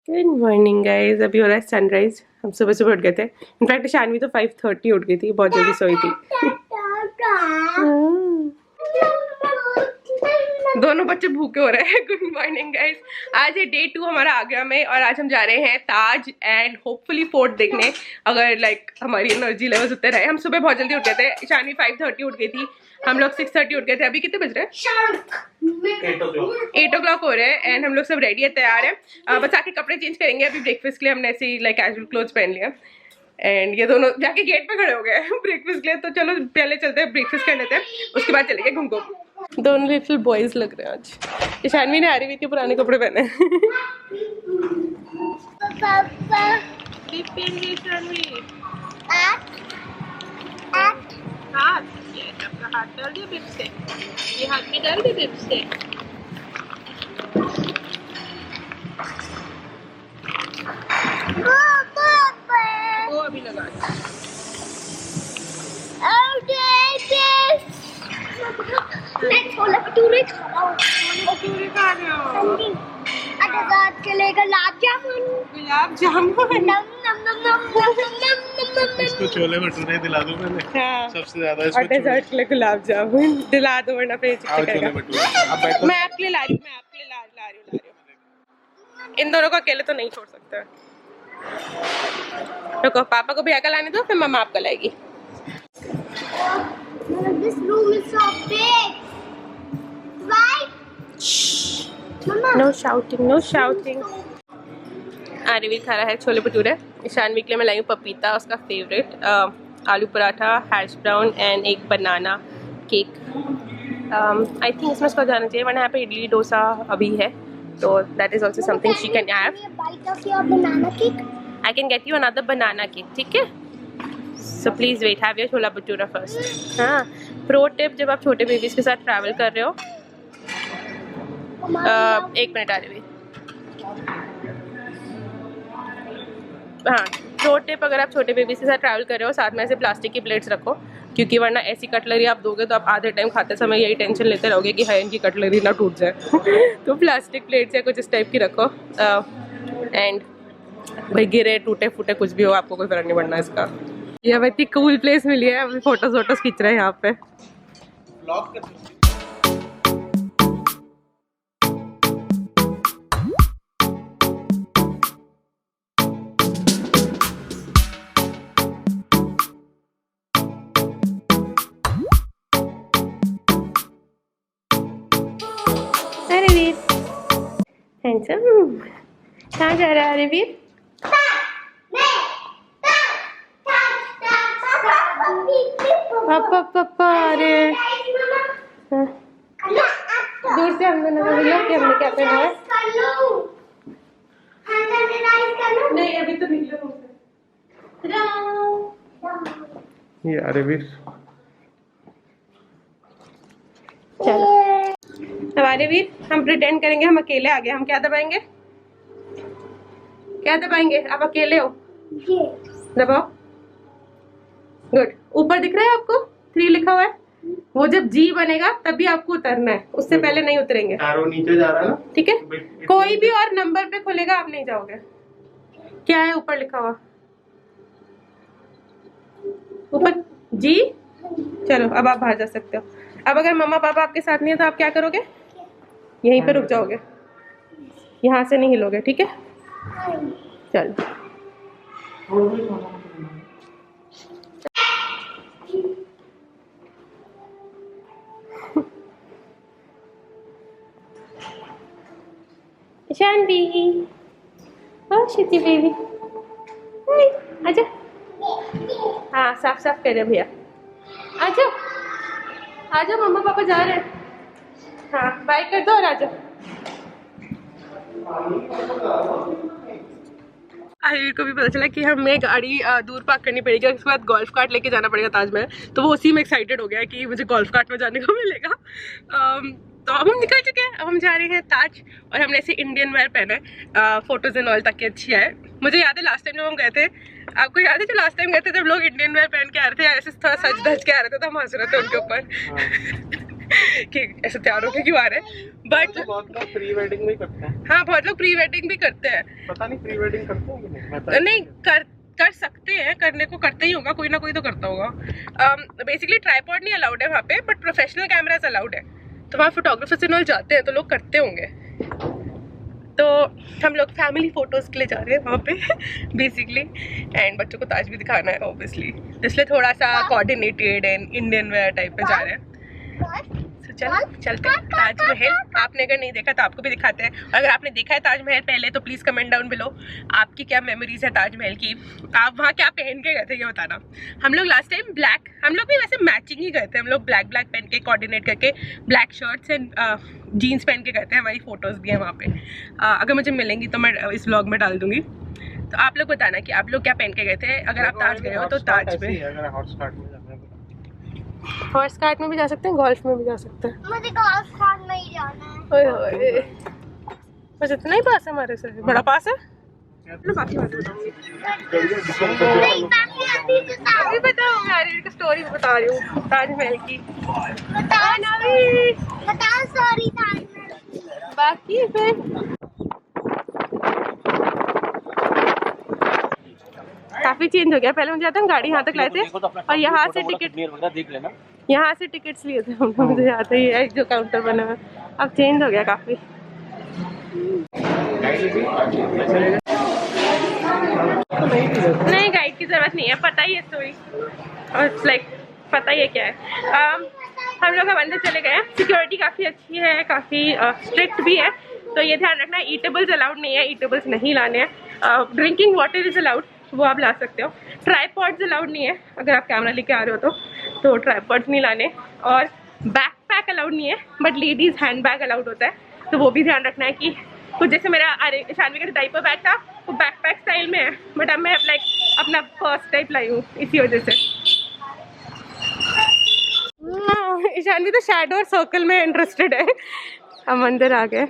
Good morning guys. अभी हो रहा है सनराइज। हम सुबह सुबह उठ गए थे। इनफैक्ट शानवी तो 5:30 उठ गई थी, बहुत जल्दी सोई थी। दोनों बच्चे भूखे हो रहे हैं। Good morning guys. आज है डे 2 हमारा आगरा में और आज हम जा रहे हैं ताज एंड होपफुली फोर्ट देखने, अगर लाइक हमारी एनर्जी लेवल्स उतने रहे। हम सुबह बहुत जल्दी उठ गए थे। शानवी 5:30 उठ गई थी, हम लोग 6:30 उठ गए थे। अभी कितने बज रहे हैं? 8 o'clock हो रहे हैं एंड हम लोग सब रेडी है, तैयार है। बस आके कपड़े चेंज करेंगे। अभी ब्रेकफास्ट के लिए हमने ऐसे ही लाइक कैजुअल क्लोथ्स पहन लिया एंड ये दोनों जाके गेट पे खड़े हो गए ब्रेकफास्ट के लिए। तो चलो पहले चलते हैं, ब्रेकफास्ट कर लेते हैं, उसके बाद चलेंगे घूम घूम। दोनों लिटिल बॉयज लग रहे हैं आज। शानवी ने आरवी के पुराने कपड़े पहने हाथ डाल दिया बिप से, ये हाथ में डाल दिया बिप से। वो अभी लगा मैं छोले भटूरे खा रहा हूँ। भटूरे खा रहे हो? चलेगा गुलाब जामुन नम नम नम नम नम नम नम। इसको छोले भटूरे दिला दूं मैंने। हाँ। सबसे ज्यादा और डेजर्ट के लिए गुलाब जामुन दिला दो, वरना फिर छोले भटूरे। मैं आपके लिए ला रही हूँ। इन दोनों को अकेले तो नहीं छोड़ सकते। रुको, पापा को भैया का लाने दो, फिर मम्मा आपका लाएगी। This room is so big. Right? Mama. No shouting, no shouting. Arvi खा रहा है छोले भटूरे। शानवी के लिए मैं लाई हूँ पपीता, उसका फेवरेट, आलू पराठा, हैश ब्राउन एंड एक बनाना केक। आई थिंक इसमें उसको जाना चाहिए, वरना यहाँ पे इडली डोसा अभी है, तो that is also something she can have. Banana cake. I can get you another banana cake, ठीक है? So please wait, have your chola bhatura first. हाँ, प्रो टिप, जब आप छोटे बेबीज़ के साथ ट्रैवल कर रहे हो, 1 मिनट आरवी। हाँ, प्रो टिप, अगर आप छोटे बेबीज़ के साथ ट्रैवल कर रहे हो, साथ में ऐसे प्लास्टिक की प्लेट्स रखो, क्योंकि वरना ऐसी कटलरी आप दोगे तो आप आधे टाइम खाते समय यही टेंशन लेते रहोगे कि हाय इनकी कटलरी ना टूट जाए तो प्लास्टिक प्लेट्स या कुछ इस टाइप की रखो। एंड भाई गिरे टूटे फूटे कुछ भी हो, आपको कोई फर्क नहीं पड़ना इसका। ये अब इतनी कूल प्लेस मिली है, अभी फोटोज वोटोज खींच रहे हैं यहाँ पे। अरे वीर हैंडसम, कहाँ जा रहा है अरे वीर? पापा पापा, अरे दूर से हम दोनों को मिला कि हमने क्या पहना है। नहीं अभी तो निकले ये अरे वीर, चलो हमारे वीर, हम प्रिटेंड करेंगे हम अकेले आ गए। हम क्या दबाएंगे? क्या दबाएंगे? आप अकेले हो, दबाओ। गुड। ऊपर दिख रहा है आपको 3 लिखा हुआ है, वो जब जी बनेगा तभी आपको उतरना है, उससे पहले नहीं उतरेंगे। एरो नीचे जा रहा है ना, ठीक है? कोई भी और नंबर पे खुलेगा, आप नहीं जाओगे। क्या है ऊपर लिखा हुआ? ऊपर जी। चलो अब आप बाहर जा सकते हो। अब अगर मम्मा पापा आपके साथ नहीं है तो आप क्या करोगे? यहीं पे रुक जाओगे, यहाँ से नहीं हिलोगे, ठीक है? चलो शानवी, ओ शिटी बेबी, आजा। हाँ साफ साफ कर रहे भैया, आजा आजा, मम्मा पापा जा रहे हैं। हाँ बाय कर दो और आजा। आयुर को भी पता चला कि हमें गाड़ी दूर पार्क करनी पड़ेगी, उसके बाद गोल्फ कार्ट लेके जाना पड़ेगा ताजमहल, तो वो उसी में एक्साइटेड हो गया कि मुझे गोल्फ कार्ट में जाने को मिलेगा। तो अब हम निकल चुके हैं, अब हम जा रहे हैं ताज और हमने ऐसे इंडियन वेयर पहना है, फोटोज एंड ऑल ताकि अच्छी आए। मुझे याद है लास्ट टाइम जब हम गए थे, आपको याद है जो लास्ट टाइम गए थे जब लोग इंडियन वेयर पहन के आ रहे थे, ऐसे थोड़ा सज धज के आ रहे थे, तो हम हंस रहे थे उनके ऊपर कि ऐसे तैयार होके क्यों आ रहे हैं, बट बहुत लोग प्री वेडिंग भी करते हैं। हाँ बहुत लोग प्री वेडिंग भी करते हैं। पता नहीं प्री वेडिंग करते हैं कि नहीं, मैं तो नहीं कर सकते हैं, करने को करते ही होगा, कोई ना कोई तो करता होगा। बेसिकली ट्राइपॉड नहीं अलाउड है वहाँ पे, बट प्रोफेशनल कैमराज अलाउड है, तो वहाँ फोटोग्राफर से नॉल जाते हैं तो लोग करते होंगे। तो हम लोग फैमिली फोटोज़ के लिए जा रहे हैं वहाँ पे बेसिकली, एंड बच्चों को ताज भी दिखाना है ऑब्वियसली, इसलिए थोड़ा सा coordinated and Indian wear type में जा रहे हैं। तो चलते हैं ताजमहल। आपने अगर नहीं देखा तो आपको भी दिखाते हैं, अगर आपने देखा है ताजमहल पहले तो प्लीज़ कमेंट डाउन बिलो आपकी क्या मेमोरीज है ताजमहल की, आप वहाँ क्या पहन के गए थे ये बताना। हम लोग लास्ट टाइम ब्लैक, हम लोग भी वैसे मैचिंग ही गए थे, हम लोग ब्लैक पहन के कोऑर्डिनेट करके ब्लैक शर्ट्स एंड जीन्स पहन के गए थे, हमारी फ़ोटोज़ भी हैं वहाँ पे। अगर मुझे मिलेंगी तो मैं इस व्लॉग में डाल दूँगी। तो आप लोग बताना कि आप लोग क्या पहन के गए थे, अगर आप ताज गए हो तो ताज में। अगर हॉट स्टार्ट में जाना है हॉर्स कार्ट में भी जा सकते हैं, गोल्फ में भी जा सकते हैं। मुझे गोल्फ कार्ट में ही जाना है। ओए ओए, बस इतना ही पास है हमारे से, बड़ा पास है। चलो बाकी बात बताऊंगी, नहीं बाकी अभी बताओ। अभी बताऊंगी, आरवी की स्टोरी बता रही हूँ ताजमहल की। बताओ सॉरी ताजमहल। बाकी फिर काफी चेंज हो गया, पहले मुझे आता है गाड़ी यहाँ तक लाए थे और यहाँ से टिकट देख लेना। यहाँ से टिकट्स लिए थे हम लोग, मुझे आता ही है जो काउंटर बना हुआ, अब चेंज हो गया काफी। नहीं गाइड की जरूरत नहीं है, पता ही है स्टोरी और लाइक पता ही है क्या है। हम लोग अब अंदर चले गए, सिक्योरिटी काफ़ी अच्छी है, काफ़ी स्ट्रिक्ट भी है, तो ये ध्यान रखना ईटेबल्स अलाउड नहीं है, ईटेबल्स नहीं लाने हैं। ड्रिंकिंग वाटर इज़ अलाउड, वो आप ला सकते हो। ट्राईपॉड्स अलाउड नहीं है, अगर आप कैमरा लेके आ रहे हो तो ट्राईपॉड्स नहीं लाने, और बैकपैक अलाउड नहीं है, but ladies hand bag allowed होता है, तो वो भी ध्यान रखना है कि कुछ जैसे मेरा शानवी का डाइपर बैग था वो बैकपैक स्टाइल में है, बट अब मैं लाइक अपना पर्स टाइप लाई हूँ इसी वजह से। ईशानवी तो शैडो और सर्कल में इंटरेस्टेड है। हम अंदर आ गए,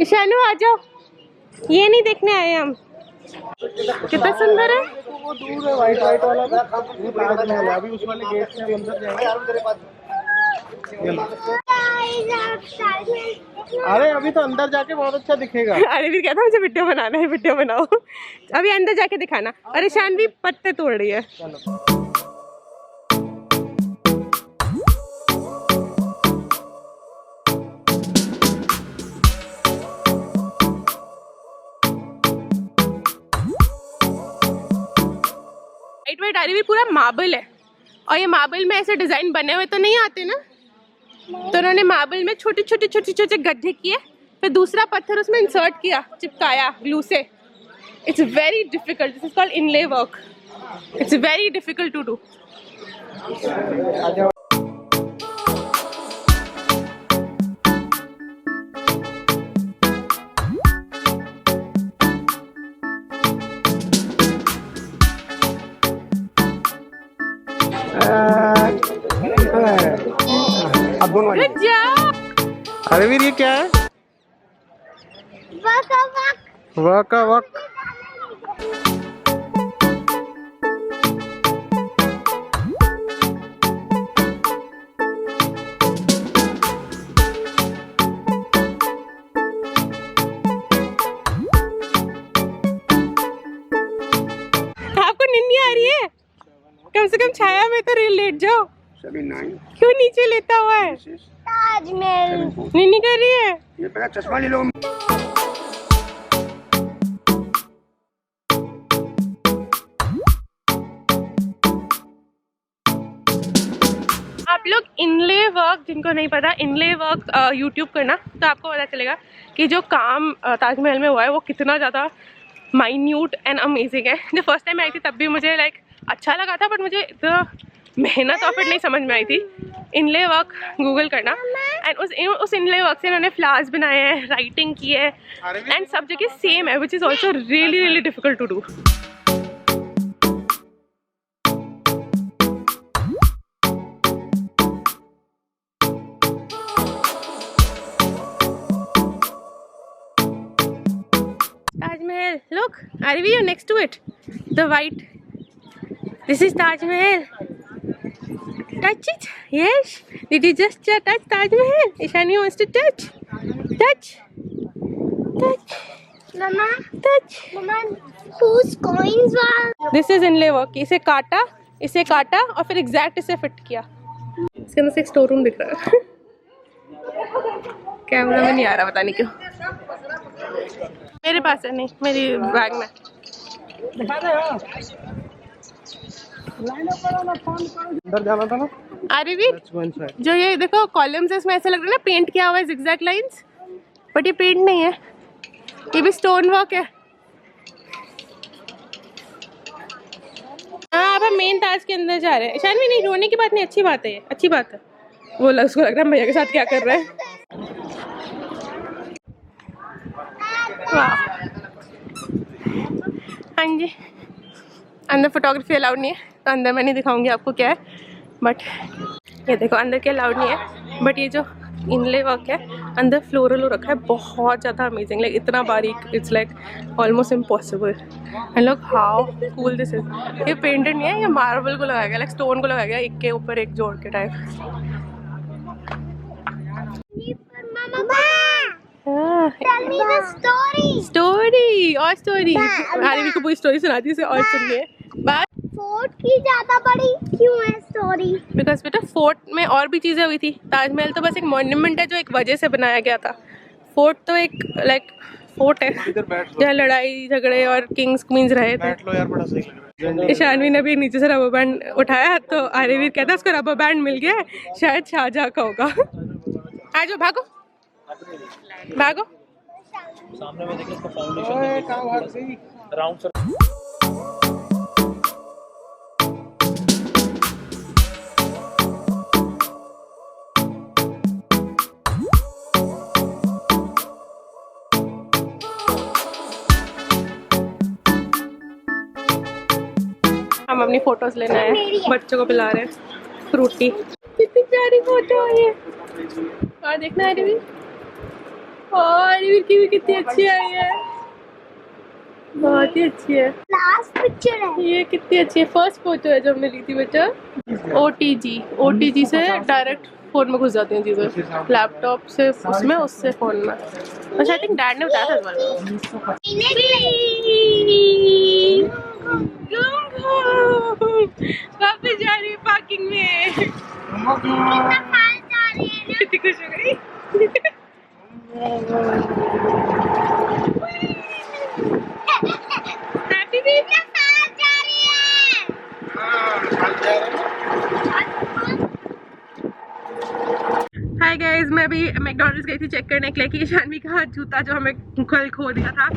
ईशानु आ जाओ, ये नहीं देखने आए हम। कितना सुंदर है, वो दूर है वाइट वाला, वो ताजमहल है, अभी उस वाले गेट से हम अंदर जाएंगे। अरे अभी तो अंदर जाके बहुत अच्छा दिखेगा। अरे भी कहता मुझे वीडियो बनाना है, वीडियो बनाओ, अभी अंदर जाके दिखाना। अरे ईशानवी पत्ते तोड़ रही है। वाइट भी पूरा मार्बल है, और ये मार्बल में ऐसे डिजाइन बने हुए तो नहीं आते ना, तो उन्होंने मार्बल में छोटे छोटे गड्ढे किए, फिर दूसरा पत्थर उसमें इंसर्ट किया, चिपकाया ग्लू से। It's very difficult, this is called inlay work, it's very difficult to do. Good job! अरे वीर ये क्या है? वक वक। आपको नींद नहीं आ रही है? कम से कम छाया में तो लेट जाओ। क्यों नीचे लेता हुआ है? ताजमहल नींद कर रही है? ये पहला चश्मा ले लो। आप लोग इनले वर्क, जिनको नहीं पता इनले वर्क यूट्यूब करना तो आपको पता चलेगा कि जो काम ताजमहल में हुआ है वो कितना ज़्यादा माइन्यूट एंड अमेजिंग है। जब फर्स्ट टाइम आई थी तब भी मुझे लाइक अच्छा लगा था, बट मुझे इतना मेहनत और फिर नहीं समझ में आई थी। इनले वर्क गूगल करना, एंड उस इनले वर्क से इन्होंने फ्लावर्स बनाए हैं, राइटिंग की है, एंड सब जगह सेम है, which is also really difficult to do. Mahal, look, Arvi, you're next to it. The white. This is Taj Mahal. touch it? Yes. Did you just touch Taj Mahal? Ishani wants to touch. Touch. Touch. Mama, Touch. Mama, whose coins were? This is inlay work. इसे काटा और फिर exact इसे fit किया. इसके अंदर से एक स्टोर रूम दिख रहा है. कैमरा में नहीं आ रहा, पता नहीं क्यों. मेरे पास है, नहीं मेरी बैग में. अंदर जाना था ना. अरे भी जो ये देखो कॉलम्स है, इसमें ऐसा लग रहा है ना पेंट किया हुआ है जिगजैग लाइंस, बट ये पेंट नहीं है, ये भी स्टोन वर्क है. हाँ, अब हम मेन ताज के अंदर जा रहे हैं. शायद भी नहीं, रोने की बात नहीं, अच्छी बात है, ये अच्छी बात है. वो उसको लग रहा है भैया के साथ क्या कर रहा है. वाह. हाँ जी, अंदर फोटोग्राफी अलाउड नहीं है, तो अंदर मैं नहीं दिखाऊंगी आपको क्या है. बट ये देखो अंदर के अलाउड नहीं है, बट ये जो इनले वर्क है अंदर फ्लोरल हो रखा है, बहुत ज़्यादा अमेजिंग. लाइक इतना बारीक, it's like almost impossible. And look how cool this is. ये पेंटेड नहीं है, ये मार्बल को लगाया गया, लाइक स्टोन को लगाया गया, एक के ऊपर एक जोड़ के type. Tell me the story. Story और स्टोरी. आरवी को पूरी स्टोरी सुनाती है, इसे और सुननी है. बात फोर्ट की ज्यादा बड़ी क्यों है स्टोरी? बिकॉज बेटा फोर्ट में और भी चीज़ें हुई थी. ताजमहल तो बस एक मॉन्यूमेंट है जो एक वजह से बनाया गया था. फोर्ट तो एक लाइक फोर्ट है जहाँ लड़ाई झगड़े और किंग्स क्वींस रहे थे. बैठ लो यार, बड़ा सही लग रहा है. ईशानवी ने भी नीचे से रबर बैंड उठाया, तो आर्यवीर कहता है उसको रबर बैंड मिल गया है, शायद शाहजहाँ का होगा. आ जाओ, भागो भागो. सामने में देखिए इसका फाउंडेशन राउंड सर. हम अपनी फोटोज लेना है, बच्चों को पिला रहे हैं फ्रूटी. कितनी प्यारी फोटो है ये. और देखना आर्यवीर, आर्यवीर की भी कितनी अच्छी आई है, बहुत ही अच्छी है. लास्ट पिक्चर है ये कितनी अच्छी है. फर्स्ट फोटो है जो हमने ली थी बेटा. OTG से डायरेक्ट फोन में घुस जाती हैं चीज़ें, लैपटॉप से उसमें, उससे फोन में. अच्छा, आई थिंक डैड ने बताया था इस बार. वापस जा रही है पार्किंग में. कितनी खुश हो गई. Happy baby. हाय गाइस, मैं अभी मैकडॉनल्ड्स गई थी चेक करने के लिए कि ईशानवी का जूता जो हमें कल खो दिया था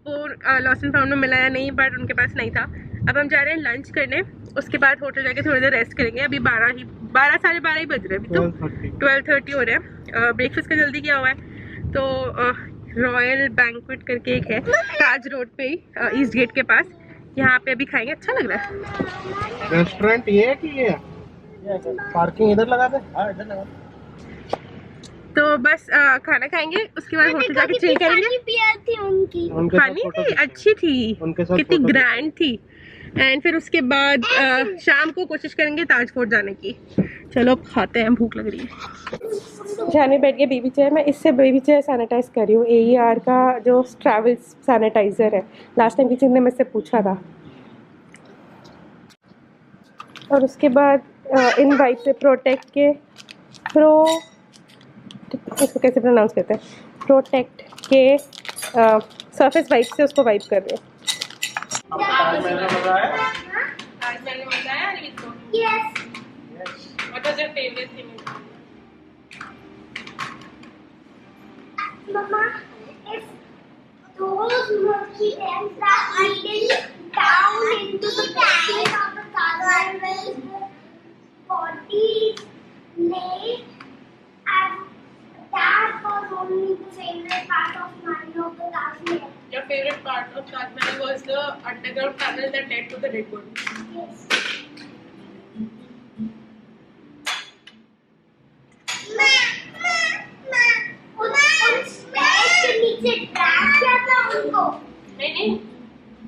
वो लॉस्ट एंड फाउंड में मिला या नहीं, बट उनके पास नहीं था. अब हम जा रहे हैं लंच करने, उसके बाद होटल जाके थोड़ी देर रेस्ट करेंगे. अभी 12 साढ़े 12 ही बज रहे हैं, अभी तो 12:30 हो रहे हैं. ब्रेकफास्ट का जल्दी किया हुआ है. तो रॉयल बैंक्वेट करके एक है ताज रोड पे ही, ईस्ट गेट के पास. यहाँ पे अभी खाएंगे, अच्छा लग रहा है. रेस्टोरेंट ये है कि ये पार्किंग इधर लगा दे? हाँ, इधर लगा. तो बस खाना खाएंगे, उसके बाद होटल जाके चिल करेंगे. थी उनकी खानी थी, अच्छी थी, कितनी ग्रैंड थी. एंड फिर उसके बाद शाम को कोशिश करेंगे ताज फोर्ट जाने की. चलो अब खाते हैं, भूख लग रही है. जाने बैठ गए बेबी चेयर में. इससे बेबी चेयर सैनिटाइज कर रही हूँ. AER का जो ट्रैवल सैनिटाइजर है, लास्ट टाइम किसी ने मुझसे पूछा था. और उसके बाद इन वाइप से प्रोटेक्ट के इसको कैसे प्रोनाउंस करते हैं, प्रोटेक्ट के सरफेस वाइप से उसको वाइप कर रहे हैं. आज मैंने बताया yes. What was your favorite thing? Mama, if those murky ants are eating down into the bodies of the Taj Mahal, bodies lay, and that was only the favorite part of mine of the Taj Mahal. Your favorite part of Taj Mahal was the underground tunnel that led to the dead body. Yes. नहीं,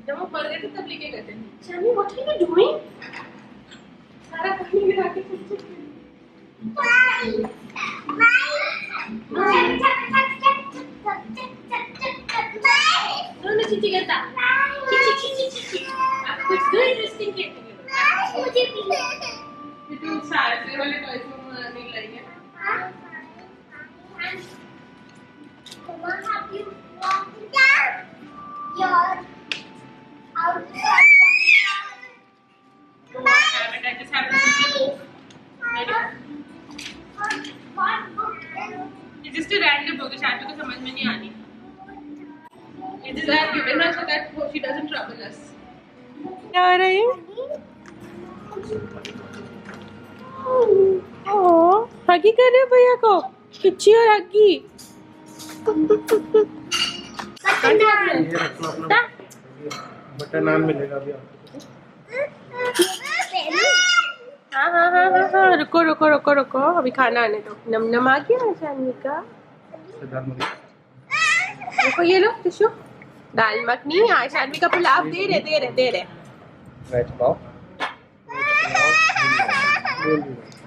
जब वो मर गए थे तब लेके गए थे. शानी, what are you doing? सारा पानी गिरा के दोनों चीची करता चीची आपको कुछ दो इंटरेस्टिंग मुझे भी तू सारे वाले टॉयज में नहीं लाई है Mama, have you walked down your outside? तो damn it, I just have to see What book is it's just a random book शायद को समझ में नहीं आनी it is I have given her so that she doesn't trouble us क्या आ रही है हगी कर रहे भैया को किच्ची और हगी ये रखो अपना बटर नान मिलेगा अभी आपको। हाँ हाँ हाँ हाँ हाँ रुको रुको रुको रुको अभी खाना आने दो नम नम आ गया शानवी का दाल मखनी देखो ये लो टिश्यू दाल मखनी आज शानवी का पुलाव दे रहे वेज पाव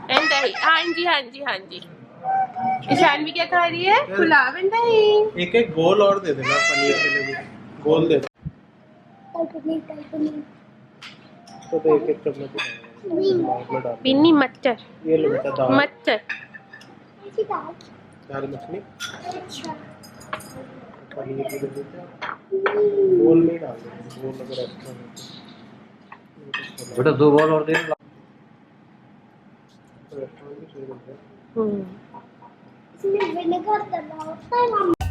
एंड दही हाँ जी शानवी क्या खा रही है पुलाव एंड दही एक एक गोल और दे देना पनीर के लिए भी गोल दे तो एक एक चम्मच में डाल पिन्नी मटर ये लो बेटा दाल मटर दाल मखनी पनीर की दे देते गोल नहीं डाल देना गोल अगर अच्छा बेटा 2 बॉल और दे दो इसमें विनेगर डालना होता है मम्मी